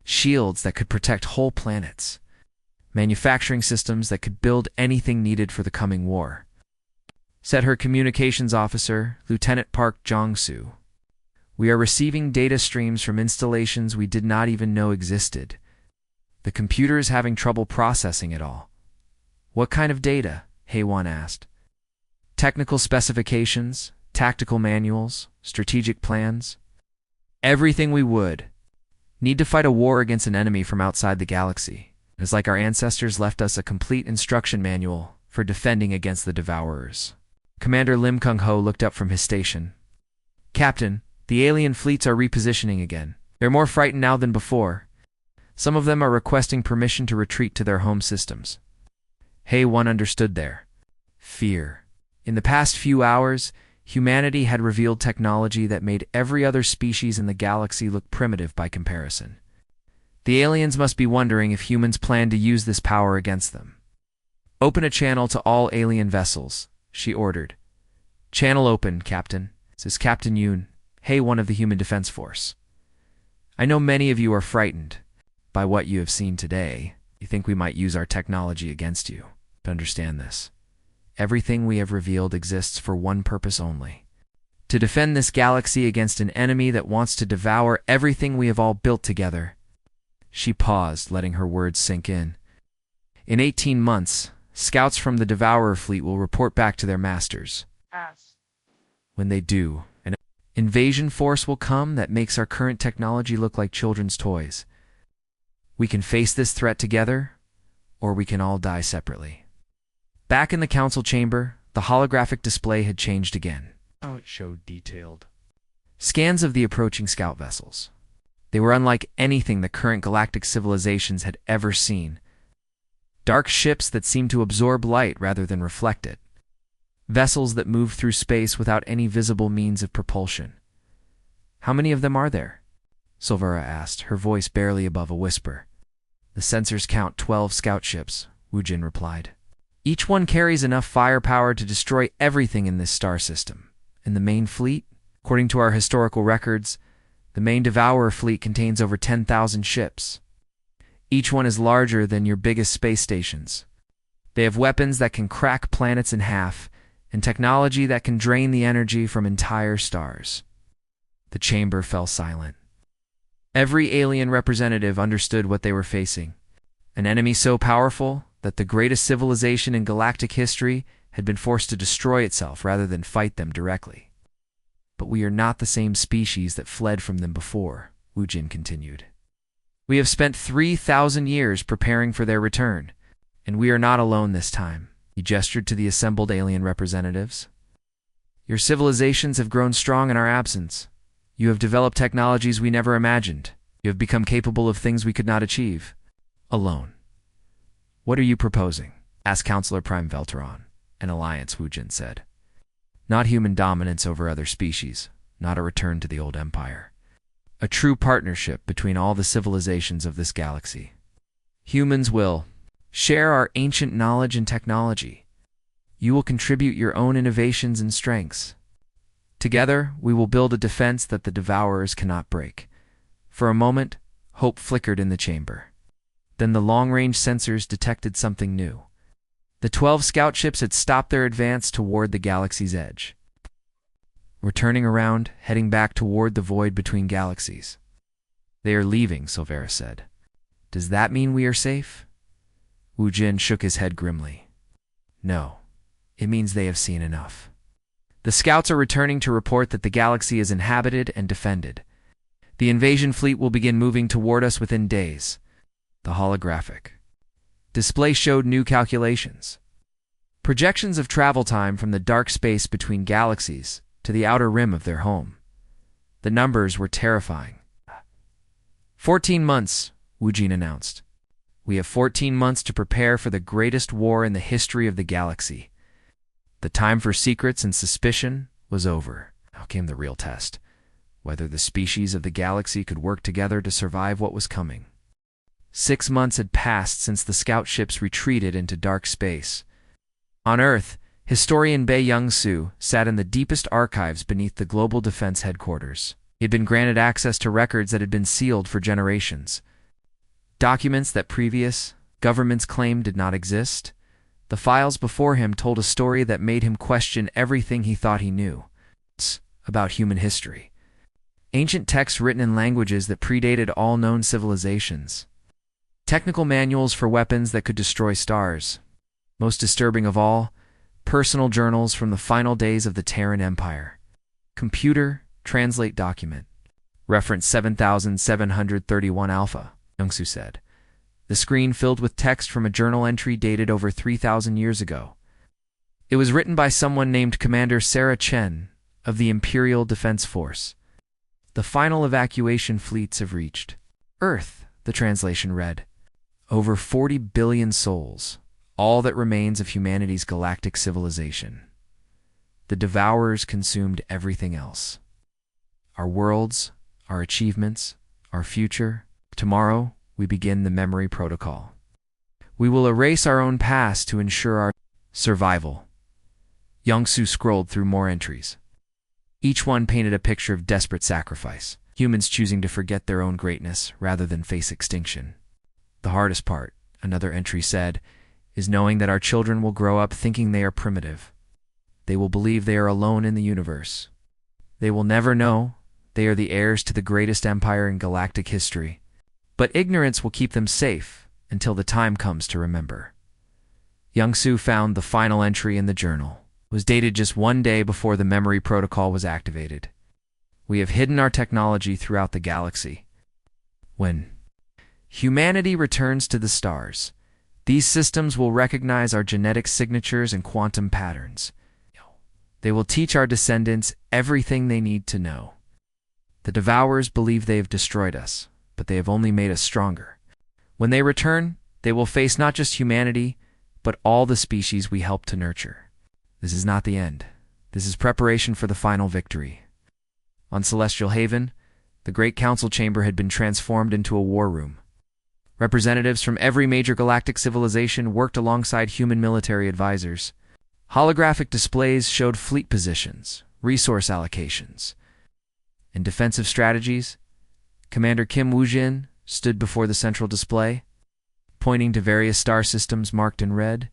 S1: Shields that could protect whole planets. Manufacturing systems that could build anything needed for the coming war. Said her communications officer, Lieutenant Park Jong-soo. "We are receiving data streams from installations we did not even know existed. The computer is having trouble processing it all." "What kind of data?" Hae-won asked. "Technical specifications, tactical manuals, strategic plans. Everything we would need to fight a war against an enemy from outside the galaxy. It's like our ancestors left us a complete instruction manual for defending against the Devourers." Commander Lim Kung-ho looked up from his station. "Captain, the alien fleets are repositioning again. They're more frightened now than before. Some of them are requesting permission to retreat to their home systems." Hae-won understood their fear. In the past few hours, humanity had revealed technology that made every other species in the galaxy look primitive by comparison. The aliens must be wondering if humans plan to use this power against them. "Open a channel to all alien vessels," she ordered. "Channel open, Captain," says Captain Yoon Hae-won of the Human Defense Force. "I know many of you are frightened by what you have seen today. You think we might use our technology against you. But understand this. Everything we have revealed exists for one purpose only: to defend this galaxy against an enemy that wants to devour everything we have all built together." She paused, letting her words sink in. "In 18 months, scouts from the Devourer fleet will report back to their masters. When they do, an invasion force will come that makes our current technology look like children's toys. We can face this threat together, or we can all die separately." Back in the council chamber, the holographic display had changed again. Now it showed detailed scans of the approaching scout vessels. They were unlike anything the current galactic civilizations had ever seen. Dark ships that seemed to absorb light rather than reflect it. Vessels that moved through space without any visible means of propulsion. "How many of them are there?" Silvera asked, her voice barely above a whisper. "The sensors count 12 scout ships," Woo-jin replied. "Each one carries enough firepower to destroy everything in this star system. And the main fleet? According to our historical records, the main Devourer fleet contains over 10,000 ships. Each one is larger than your biggest space stations. They have weapons that can crack planets in half, and technology that can drain the energy from entire stars." The chamber fell silent. Every alien representative understood what they were facing. An enemy so powerful that the greatest civilization in galactic history had been forced to destroy itself rather than fight them directly. "But we are not the same species that fled from them before," Woo-jin continued. "We have spent 3,000 years preparing for their return, and we are not alone this time." He gestured to the assembled alien representatives. "Your civilizations have grown strong in our absence. You have developed technologies we never imagined. You have become capable of things we could not achieve alone." "What are you proposing?" asked Counselor Prime Velteron. "An alliance," Woo-jin said. "Not human dominance over other species. not a return to the old empire. A true partnership between all the civilizations of this galaxy. Humans will share our ancient knowledge and technology. You will contribute your own innovations and strengths. Together, we will build a defense that the Devourers cannot break. For a moment, hope flickered in the chamber. Then the long-range sensors detected something new. The 12 scout ships had stopped their advance toward the galaxy's edge. We're turning around, heading back toward the void between galaxies. They are leaving, Silvera said. Does that mean we are safe? Wu Jin shook his head grimly. No, it means they have seen enough. The scouts are returning to report that the galaxy is inhabited and defended. The invasion fleet will begin moving toward us within days. The holographic display showed new calculations. Projections of travel time from the dark space between galaxies to the outer rim of their home. The numbers were terrifying. 14 months, Wu Jin announced. We have 14 months to prepare for the greatest war in the history of the galaxy. The time for secrets and suspicion was over. Now came the real test. Whether the species of the galaxy could work together to survive what was coming. 6 months had passed since the scout ships retreated into dark space. On Earth, historian Bei Young-Soo sat in the deepest archives beneath the Global Defense Headquarters. He had been granted access to records that had been sealed for generations. Documents that previous governments claimed did not exist. The files before him told a story that made him question everything he thought he knew about human history. Ancient texts written in languages that predated all known civilizations. Technical manuals for weapons that could destroy stars. Most disturbing of all, personal journals from the final days of the Terran Empire. Computer, translate document. Reference 7731 Alpha, Young-Soo said. The screen filled with text from a journal entry dated over 3,000 years ago. It was written by someone named Commander Sarah Chen of the Imperial Defense Force. The final evacuation fleets have reached Earth, the translation read. Over 40 billion souls, all that remains of humanity's galactic civilization. The Devourers consumed everything else. Our worlds, our achievements, our future. Tomorrow, we begin the memory protocol. We will erase our own past to ensure our survival. Young-Soo scrolled through more entries. Each one painted a picture of desperate sacrifice, humans choosing to forget their own greatness rather than face extinction. The hardest part, another entry said, is knowing that our children will grow up thinking they are primitive. They will believe they are alone in the universe. They will never know they are the heirs to the greatest empire in galactic history. But ignorance will keep them safe until the time comes to remember. Young-Soo found the final entry in the journal. It was dated just 1 day before the memory protocol was activated. We have hidden our technology throughout the galaxy. When humanity returns to the stars, these systems will recognize our genetic signatures and quantum patterns. They will teach our descendants everything they need to know. The Devourers believe they have destroyed us, but they have only made us stronger. When they return, they will face not just humanity, but all the species we helped to nurture. This is not the end. This is preparation for the final victory. On Celestial Haven, the Great Council Chamber had been transformed into a war room. Representatives from every major galactic civilization worked alongside human military advisors. Holographic displays showed fleet positions, resource allocations, and defensive strategies. Commander Kim Woo-jin stood before the central display, pointing to various star systems marked in red.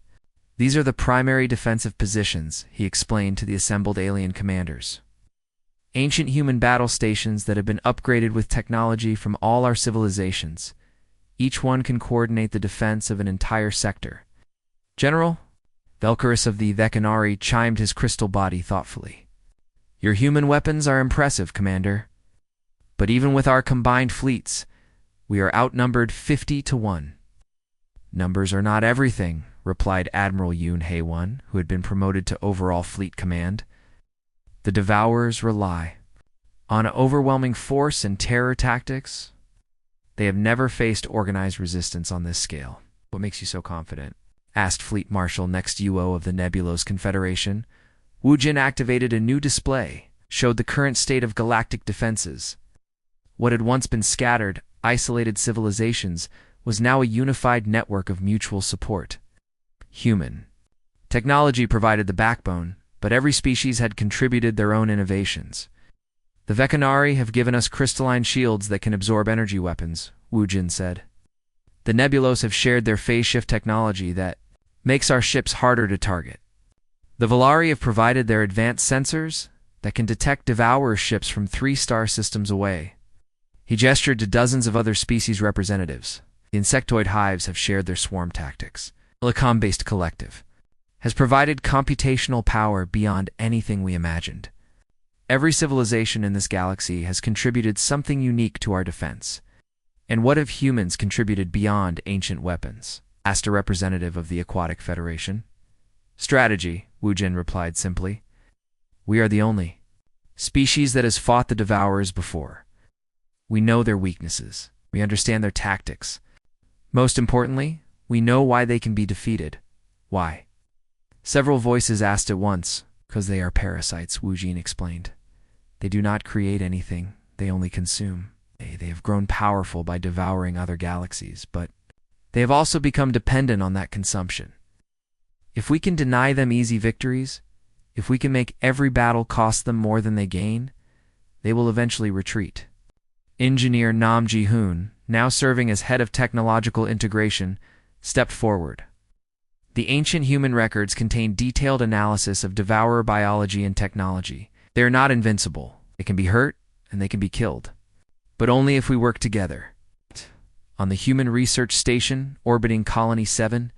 S1: These are the primary defensive positions, he explained to the assembled alien commanders. Ancient human battle stations that have been upgraded with technology from all our civilizations. Each one can coordinate the defense of an entire sector. General, Valkyris of the Vekanari chimed his crystal body thoughtfully. Your human weapons are impressive, Commander. But even with our combined fleets, we are outnumbered 50-1. Numbers are not everything, replied Admiral Yoon Hae-won, who had been promoted to overall fleet command. The Devourers rely on overwhelming force and terror tactics. They have never faced organized resistance on this scale. What makes you so confident? Asked Fleet Marshal Next Yuo of the Nebulos Confederation. Wu Jin activated a new display, showed the current state of galactic defenses. What had once been scattered, isolated civilizations was now a unified network of mutual support. Human technology provided the backbone, but every species had contributed their own innovations. The Vecanari have given us crystalline shields that can absorb energy weapons, Wu Jin said. The Nebulos have shared their phase shift technology that makes our ships harder to target. The Volari have provided their advanced sensors that can detect Devourer ships from 3-star systems away. He gestured to dozens of other species representatives. The insectoid hives have shared their swarm tactics. The Silicon-based collective has provided computational power beyond anything we imagined. Every civilization in this galaxy has contributed something unique to our defense. And what have humans contributed beyond ancient weapons? Asked a representative of the Aquatic Federation. Strategy, Wu Jin replied simply. We are the only species that has fought the Devourers before. We know their weaknesses. We understand their tactics. Most importantly, we know why they can be defeated. Why? Several voices asked at once. Because they are parasites, Wu Jin explained. They do not create anything, they only consume. They have grown powerful by devouring other galaxies, but they have also become dependent on that consumption. If we can deny them easy victories, if we can make every battle cost them more than they gain, they will eventually retreat. Engineer Nam Ji-hoon, now serving as head of technological integration, stepped forward. The ancient human records contain detailed analysis of devourer biology and technology. They are not invincible. They can be hurt, and they can be killed. But only if we work together. On the Human Research Station, orbiting Colony 7,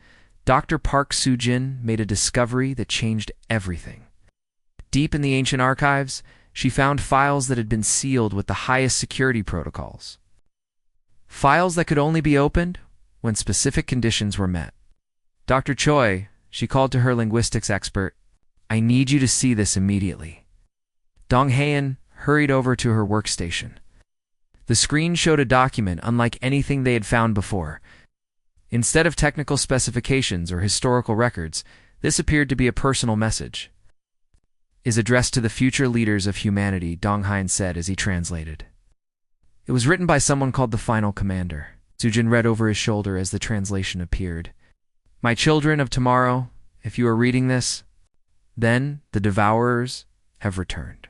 S1: Dr. Park Soo-jin made a discovery that changed everything. Deep in the ancient archives, she found files that had been sealed with the highest security protocols. Files that could only be opened when specific conditions were met. Dr. Choi, she called to her linguistics expert, I need you to see this immediately. Dong Haeun hurried over to her workstation. The screen showed a document unlike anything they had found before. Instead of technical specifications or historical records, this appeared to be a personal message. Is addressed to the future leaders of humanity, Dong Haeun said as he translated. It was written by someone called the Final Commander. Soo-jin read over his shoulder as the translation appeared. My children of tomorrow, if you are reading this, then the Devourers have returned.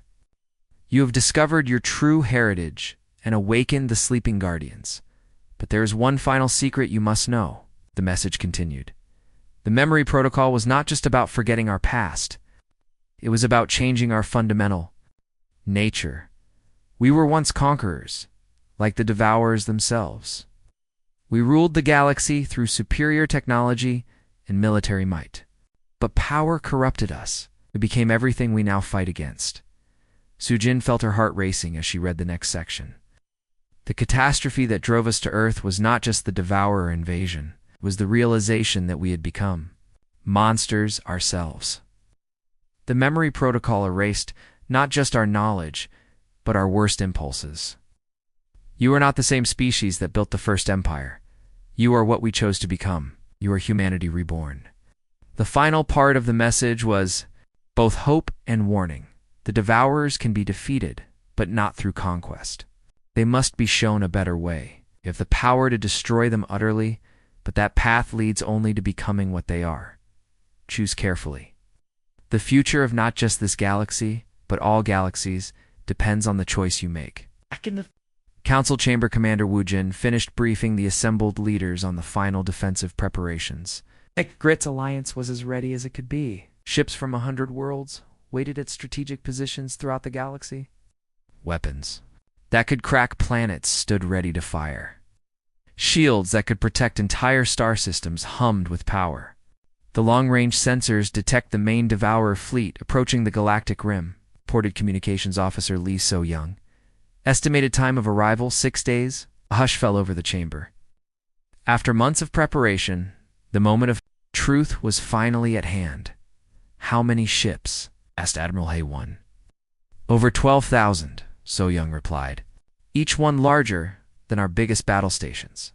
S1: You have discovered your true heritage and awakened the sleeping guardians. But there is one final secret you must know, the message continued. The memory protocol was not just about forgetting our past. It was about changing our fundamental nature. We were once conquerors, like the Devourers themselves. We ruled the galaxy through superior technology and military might. But power corrupted us. We became everything we now fight against. Soo-jin felt her heart racing as she read the next section. The catastrophe that drove us to Earth was not just the Devourer invasion. It was the realization that we had become monsters ourselves. The memory protocol erased not just our knowledge, but our worst impulses. You are not the same species that built the first empire. You are what we chose to become. You are humanity reborn. The final part of the message was both hope and warning. The Devourers can be defeated, but not through conquest. They must be shown a better way. You have the power to destroy them utterly, but that path leads only to becoming what they are. Choose carefully. The future of not just this galaxy, but all galaxies, depends on the choice you make. Council Chamber Commander Wu Jin finished briefing the assembled leaders on the final defensive preparations. Grit's alliance was as ready as it could be. Ships from 100 worlds waited at strategic positions throughout the galaxy. Weapons that could crack planets stood ready to fire. Shields that could protect entire star systems hummed with power. The long-range sensors detect the main Devourer fleet approaching the galactic rim, reported Communications Officer Lee So-young. Estimated time of arrival, 6 days. A hush fell over the chamber. After months of preparation, the moment of truth was finally at hand. How many ships? Asked Admiral Hae-won. Over 12,000, So-young replied. Each one larger than our biggest battle stations.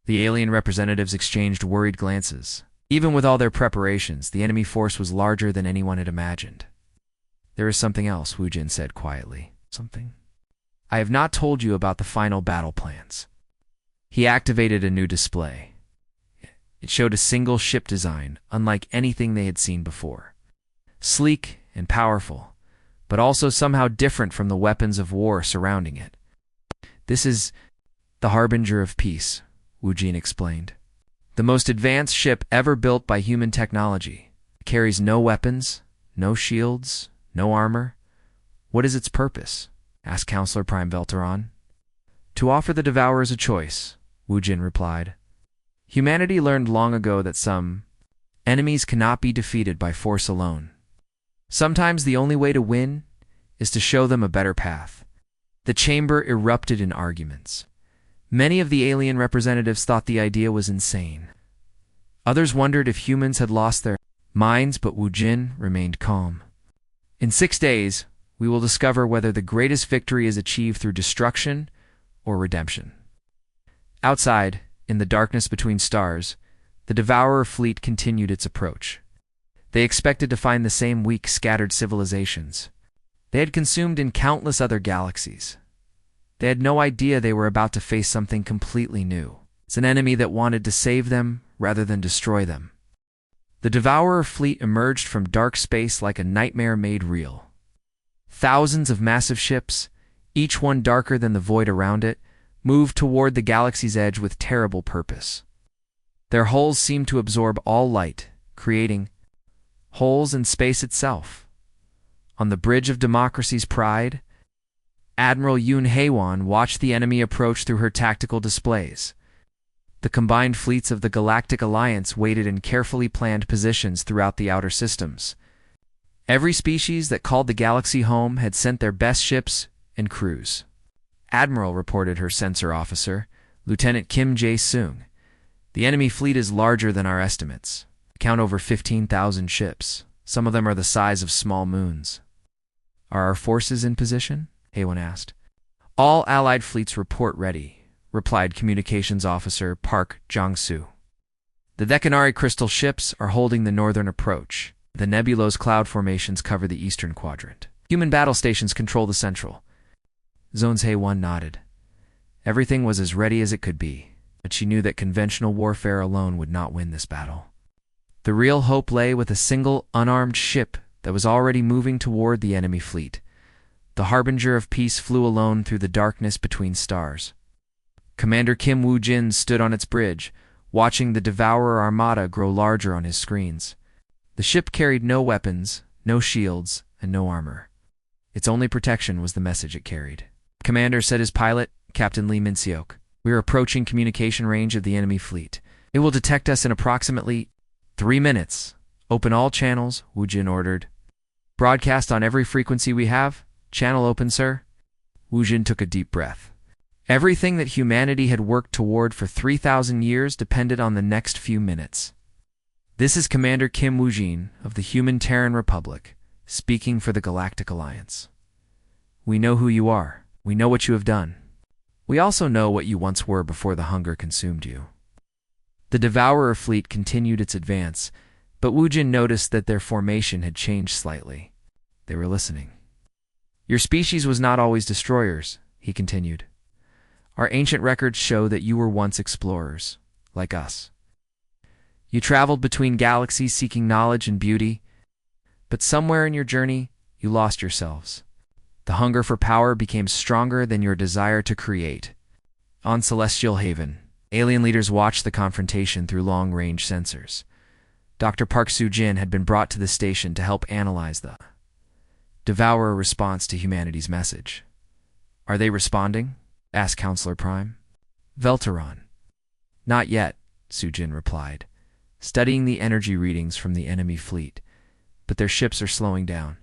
S1: The alien representatives exchanged worried glances. Even with all their preparations, the enemy force was larger than anyone had imagined. There is something else, Wu Jin said quietly. Something? I have not told you about the final battle plans. He activated a new display. It showed a single ship design, unlike anything they had seen before. Sleek and powerful, but also somehow different from the weapons of war surrounding it. This is the Harbinger of Peace, Wu Jin explained. The most advanced ship ever built by human technology. It carries no weapons, no shields, no armor. What is its purpose? Asked Counselor Prime Velteron. To offer the Devourers a choice, Wu Jin replied. Humanity learned long ago that some enemies cannot be defeated by force alone. Sometimes the only way to win is to show them a better path. The chamber erupted in arguments. Many of the alien representatives thought the idea was insane. Others wondered if humans had lost their minds, but Wu Jin remained calm. In 6 days, we will discover whether the greatest victory is achieved through destruction or redemption. Outside, in the darkness between stars, the Devourer fleet continued its approach. They expected to find the same weak, scattered civilizations they had consumed in countless other galaxies. They had no idea they were about to face something completely new. It's an enemy that wanted to save them rather than destroy them. The Devourer fleet emerged from dark space like a nightmare made real. Thousands of massive ships, each one darker than the void around it, moved toward the galaxy's edge with terrible purpose. Their hulls seemed to absorb all light, creating holes in space itself. On the bridge of democracy's pride, Admiral Yoon Haewon watched the enemy approach through her tactical displays. The combined fleets of the Galactic Alliance waited in carefully planned positions throughout the outer systems. Every species that called the galaxy home had sent their best ships and crews. Admiral, reported her sensor officer, Lieutenant Kim Jae-sung. The enemy fleet is larger than our estimates. We count over 15,000 ships. Some of them are the size of small moons. Are our forces in position? Haewon asked. All Allied fleets report ready, replied Communications Officer Park Jong-soo. The Decanari crystal ships are holding the northern approach. The nebulous cloud formations cover the eastern quadrant. Human battle stations control the central. Zones. Haewon nodded. Everything was as ready as it could be, but she knew that conventional warfare alone would not win this battle. The real hope lay with a single, unarmed ship that was already moving toward the enemy fleet. The Harbinger of Peace flew alone through the darkness between stars. Commander Kim Woo-jin stood on its bridge, watching the Devourer Armada grow larger on his screens. The ship carried no weapons, no shields, and no armor. Its only protection was the message it carried. Commander, said his pilot, Captain Lee Min-seok, we are approaching communication range of the enemy fleet. It will detect us in approximately 3 minutes. Open all channels, Wu Jin ordered. Broadcast on every frequency we have. Channel open, sir. Wu Jin took a deep breath. Everything that humanity had worked toward for 3,000 years depended on the next few minutes. This is Commander Kim Woo-jin of the Human Terran Republic, speaking for the Galactic Alliance. We know who you are. We know what you have done. We also know what you once were before the hunger consumed you. The Devourer fleet continued its advance, but Wu Jin noticed that their formation had changed slightly. They were listening. Your species was not always destroyers, he continued. Our ancient records show that you were once explorers, like us. You traveled between galaxies seeking knowledge and beauty, but somewhere in your journey, you lost yourselves. The hunger for power became stronger than your desire to create. On Celestial Haven, alien leaders watched the confrontation through long-range sensors. Dr. Park Soo-jin had been brought to the station to help analyze the Devourer response to humanity's message. Are they responding? Asked Counselor Prime. Velteron. Not yet, Soo-jin replied, studying the energy readings from the enemy fleet, but their ships are slowing down.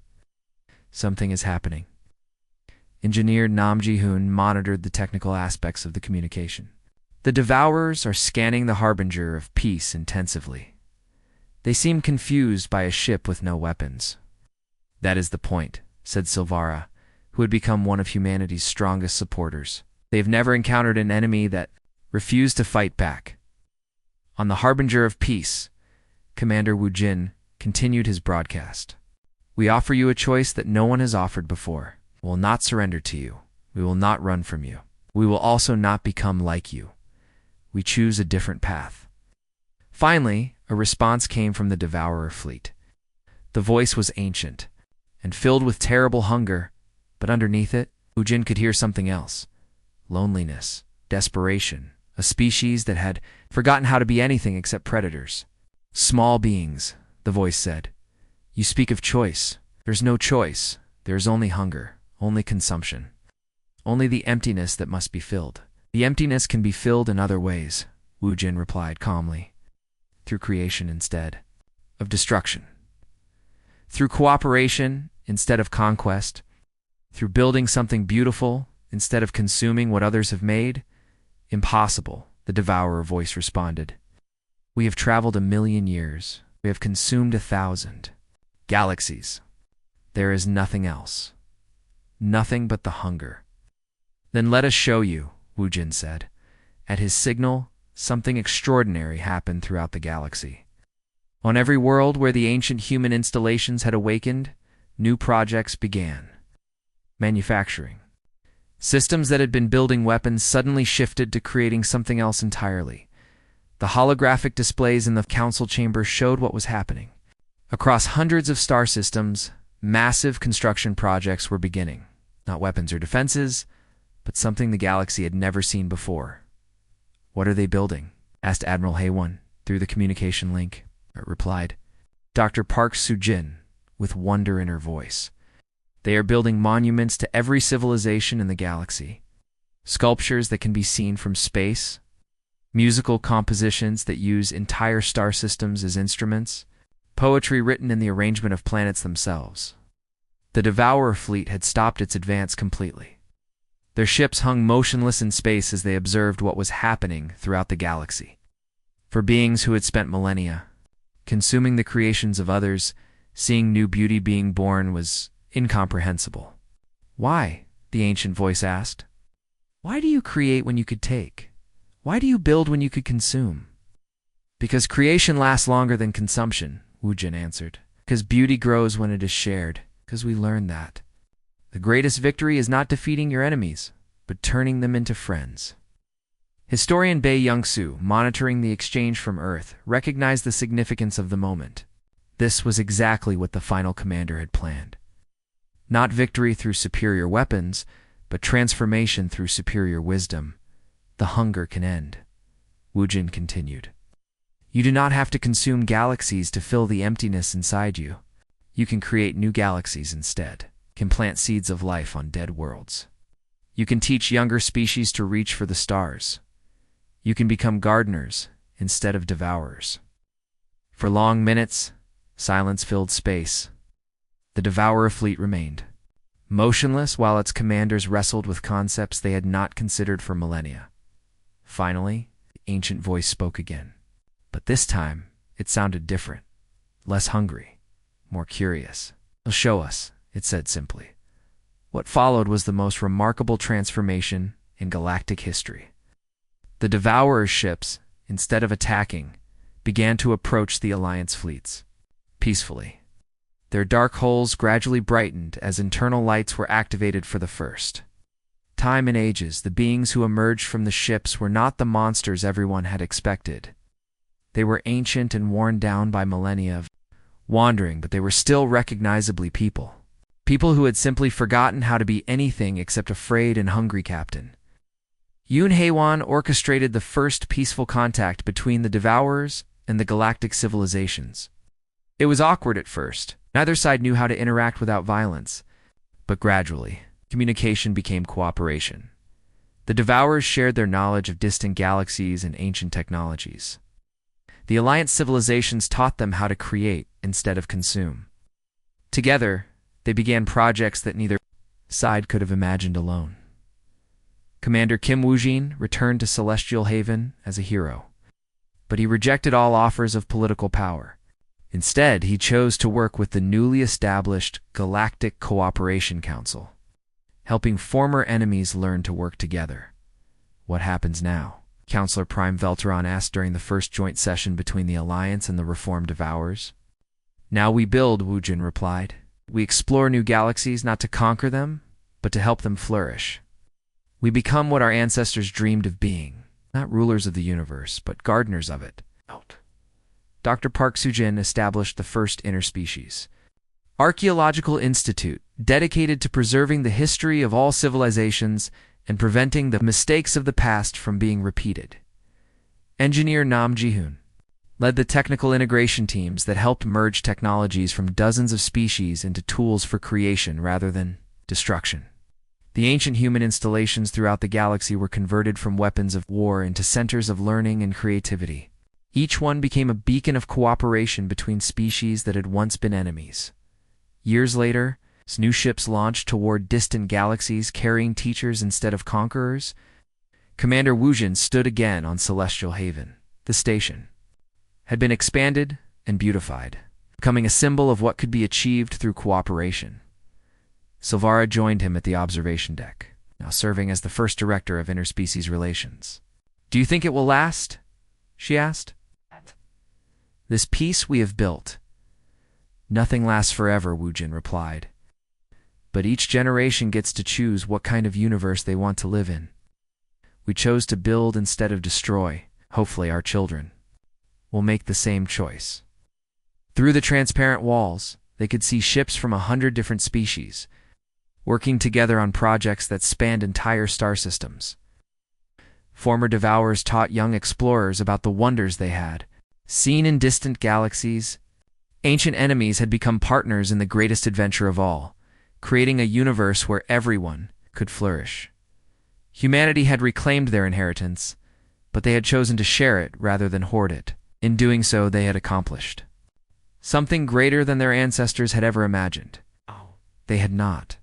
S1: Something is happening. Engineer Nam Ji-hoon monitored the technical aspects of the communication. The Devourers are scanning the Harbinger of Peace intensively. They seem confused by a ship with no weapons. That is the point, said Silvara, who had become one of humanity's strongest supporters. They have never encountered an enemy that refused to fight back. On the Harbinger of Peace, Commander Wu Jin continued his broadcast. We offer you a choice that no one has offered before. We will not surrender to you. We will not run from you. We will also not become like you. We choose a different path." Finally, a response came from the Devourer fleet. The voice was ancient and filled with terrible hunger, but underneath it, Wu Jin could hear something else. Loneliness, desperation, a species that had forgotten how to be anything except predators. "Small beings," the voice said. "You speak of choice. There's no choice. There's only hunger, only consumption. Only the emptiness that must be filled. The emptiness can be filled in other ways," Wu Jin replied calmly. "Through creation instead of destruction. Through cooperation instead of conquest. Through building something beautiful instead of consuming what others have made." "Impossible," the Devourer voice responded. "We have traveled 1,000,000 years. We have consumed 1,000 galaxies. There is nothing else. Nothing but the hunger." "Then let us show you," Wu Jin said. At his signal, something extraordinary happened throughout the galaxy. On every world where the ancient human installations had awakened, new projects began. Manufacturing. Systems that had been building weapons suddenly shifted to creating something else entirely. The holographic displays in the council chamber showed what was happening. Across hundreds of star systems, massive construction projects were beginning. Not weapons or defenses, but something the galaxy had never seen before. "What are they building?" asked Admiral Haywon through the communication link. It replied, Dr. Park Soo-jin, with wonder in her voice. "They are building monuments to every civilization in the galaxy. Sculptures that can be seen from space. Musical compositions that use entire star systems as instruments. Poetry written in the arrangement of planets themselves." The Devourer fleet had stopped its advance completely. Their ships hung motionless in space as they observed what was happening throughout the galaxy. For beings who had spent millennia consuming the creations of others, seeing new beauty being born was incomprehensible. "Why?" the ancient voice asked. "Why do you create when you could take? Why do you build when you could consume?" "Because creation lasts longer than consumption," Wu Jin answered. "Because beauty grows when it is shared. Because we learned that. The greatest victory is not defeating your enemies, but turning them into friends." Historian Bae Young-soo, monitoring the exchange from Earth, recognized the significance of the moment. This was exactly what the final commander had planned. Not victory through superior weapons, but transformation through superior wisdom. The hunger can end. Wu Jin continued. "You do not have to consume galaxies to fill the emptiness inside you. You can create new galaxies instead. Can plant seeds of life on dead worlds. You can teach younger species to reach for the stars. You can become gardeners instead of devourers." For long minutes, silence filled space. The Devourer fleet remained, motionless while its commanders wrestled with concepts they had not considered for millennia. Finally, the ancient voice spoke again. But this time, it sounded different, less hungry, more curious. "They'll show us," it said simply. What followed was the most remarkable transformation in galactic history. The Devourer's ships, instead of attacking, began to approach the Alliance fleets, peacefully. Their dark holes gradually brightened as internal lights were activated for the first time in ages. The beings who emerged from the ships were not the monsters everyone had expected. They were ancient and worn down by millennia of wandering, but they were still recognizably people. People who had simply forgotten how to be anything except afraid and hungry captain. Yoon Haewon orchestrated the first peaceful contact between the Devourers and the galactic civilizations. It was awkward at first. Neither side knew how to interact without violence. But gradually, communication became cooperation. The Devourers shared their knowledge of distant galaxies and ancient technologies. The Alliance civilizations taught them how to create instead of consume. Together, they began projects that neither side could have imagined alone. Commander Kim Woo-jin returned to Celestial Haven as a hero, but he rejected all offers of political power. Instead, he chose to work with the newly established Galactic Cooperation Council, helping former enemies learn to work together. "What happens now?" Counselor Prime Velteron asked during the first joint session between the Alliance and the Reformed Devourers. "Now we build," Wu Jin replied. We explore new galaxies not to conquer them, but to help them flourish. We become what our ancestors dreamed of being, not rulers of the universe, but gardeners of it. Dr. Park Soo-jin established the first interspecies Archaeological Institute, dedicated to preserving the history of all civilizations and preventing the mistakes of the past from being repeated. Engineer Nam Ji-hoon led the technical integration teams that helped merge technologies from dozens of species into tools for creation rather than destruction. The ancient human installations throughout the galaxy were converted from weapons of war into centers of learning and creativity. Each one became a beacon of cooperation between species that had once been enemies. Years later, as new ships launched toward distant galaxies carrying teachers instead of conquerors, Commander Woojin stood again on Celestial Haven. The station had been expanded and beautified, becoming a symbol of what could be achieved through cooperation. Silvara joined him at the observation deck, now serving as the first director of interspecies relations. "Do you think it will last?" she asked. "This peace we have built. Nothing lasts forever," Woojin replied. "But each generation gets to choose what kind of universe they want to live in. We chose to build instead of destroy. Hopefully our children will make the same choice." Through the transparent walls, they could see ships from 100 different species, working together on projects that spanned entire star systems. Former devourers taught young explorers about the wonders they had seen in distant galaxies. Ancient enemies had become partners in the greatest adventure of all, creating a universe where everyone could flourish. Humanity had reclaimed their inheritance, but they had chosen to share it rather than hoard it. In doing so, they had accomplished something greater than their ancestors had ever imagined. They had not